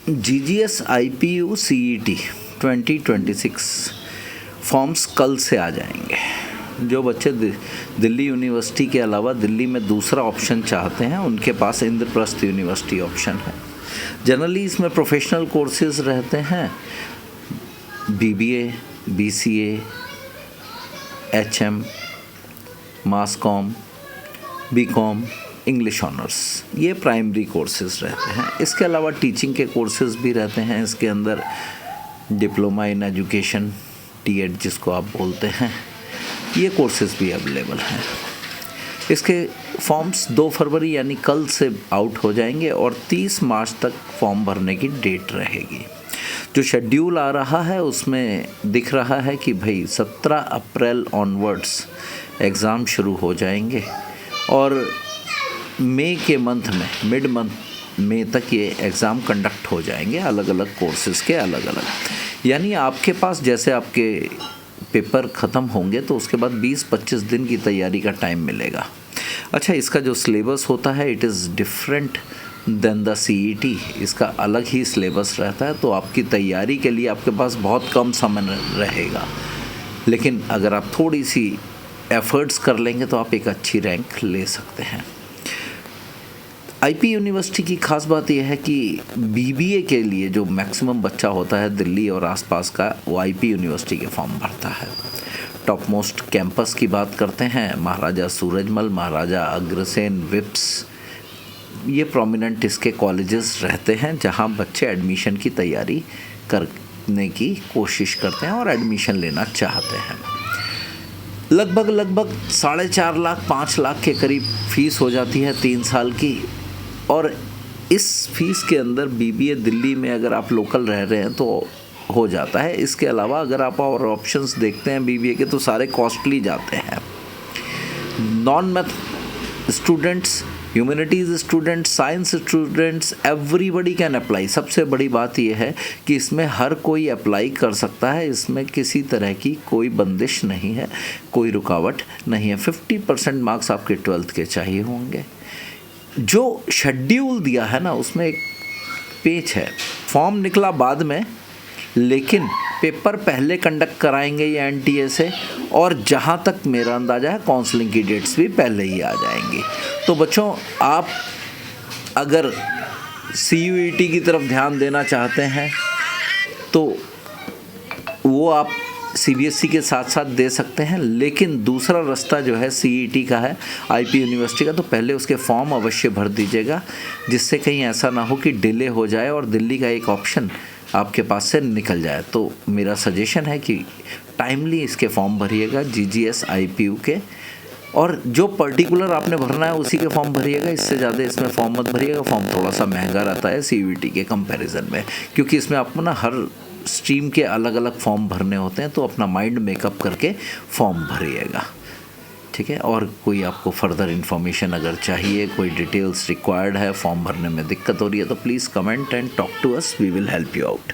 GGS IPU CET 2026 forms कल से आ जाएंगे। जो बच्चे दिल्ली यूनिवर्सिटी के अलावा दिल्ली में दूसरा ऑप्शन चाहते हैं उनके पास इंद्रप्रस्थ यूनिवर्सिटी ऑप्शन है। जनरली इसमें प्रोफेशनल कोर्सेज रहते हैं, BBA, BCA, HM, मास कॉम, BCom, इंग्लिश ऑनर्स, ये प्राइमरी कोर्सेज रहते हैं। इसके अलावा टीचिंग के कोर्सेज भी रहते हैं इसके अंदर, डिप्लोमा इन एजुकेशन, TED जिसको आप बोलते हैं, ये कोर्सेज भी अवेलेबल हैं। इसके फॉर्म्स 2 फरवरी यानी कल से आउट हो जाएंगे और 30 मार्च तक फॉर्म भरने की डेट रहेगी। जो शेड्यूल आ रहा है उसमें दिख रहा है कि भाई 17 अप्रैल ऑनवर्ड्स एग्ज़ाम शुरू हो जाएंगे और मई के मंथ में, मिड मंथ मई तक ये एग्ज़ाम कंडक्ट हो जाएंगे अलग अलग कोर्सेज़ के अलग अलग। यानी आपके पास जैसे आपके पेपर ख़त्म होंगे तो उसके बाद 20-25 दिन की तैयारी का टाइम मिलेगा। अच्छा, इसका जो सिलेबस होता है it is different than the CET, इसका अलग ही सिलेबस रहता है, तो आपकी तैयारी के लिए आपके पास बहुत कम समय रहेगा। लेकिन अगर आप थोड़ी सी एफर्ट्स कर लेंगे तो आप एक अच्छी रैंक ले सकते हैं। IP यूनिवर्सिटी की ख़ास बात यह है कि BBA के लिए जो मैक्सिमम बच्चा होता है दिल्ली और आसपास का, वो IP यूनिवर्सिटी के फॉर्म भरता है। टॉप मोस्ट कैंपस की बात करते हैं, महाराजा सूरजमल, महाराजा अग्रसेन, विप्स, ये प्रोमिनेंट इसके कॉलेजेस रहते हैं जहां बच्चे एडमिशन की तैयारी करने की कोशिश करते हैं और एडमिशन लेना चाहते हैं। लगभग 4.5 लाख 5 लाख के करीब फ़ीस हो जाती है 3 साल की, और इस फीस के अंदर BBA दिल्ली में अगर आप लोकल रह रहे हैं तो हो जाता है। इसके अलावा अगर आप और ऑप्शंस देखते हैं BBA के तो सारे कॉस्टली जाते हैं। Non math students, humanities students, science students, everybody can apply. सबसे बड़ी बात यह है कि इसमें हर कोई अप्लाई कर सकता है, इसमें किसी तरह की कोई बंदिश नहीं है, कोई रुकावट नहीं है। 50% मार्क्स आपके 12th के चाहिए होंगे। जो शेड्यूल दिया है ना उसमें एक पेच है, फॉर्म निकला बाद में लेकिन पेपर पहले कंडक्ट कराएंगे ये NTA से, और जहाँ तक मेरा अंदाज़ा है काउंसलिंग की डेट्स भी पहले ही आ जाएंगी। तो बच्चों, आप अगर CUET की तरफ ध्यान देना चाहते हैं तो वो आप CBSE के साथ साथ दे सकते हैं, लेकिन दूसरा रास्ता जो है CET का है, IP यूनिवर्सिटी का, तो पहले उसके फॉर्म अवश्य भर दीजिएगा, जिससे कहीं ऐसा ना हो कि डिले हो जाए और दिल्ली का एक ऑप्शन आपके पास से निकल जाए। तो मेरा सजेशन है कि टाइमली इसके फॉर्म भरिएगा GGS IPU के, और जो पर्टिकुलर आपने भरना है उसी के फॉर्म भरिएगा, इससे ज़्यादा इसमें फॉर्म मत भरिएगा। फॉर्म थोड़ा सा महंगा रहता है CUET के कंपैरिजन में, क्योंकि इसमें आपको ना हर स्ट्रीम के अलग अलग फॉर्म भरने होते हैं, तो अपना माइंड मेकअप करके फॉर्म भरिएगा, ठीक है। और कोई आपको फर्दर इन्फॉर्मेशन अगर चाहिए, कोई डिटेल्स रिक्वायर्ड है, फॉर्म भरने में दिक्कत हो रही है, तो please comment and talk to us, we will help you out.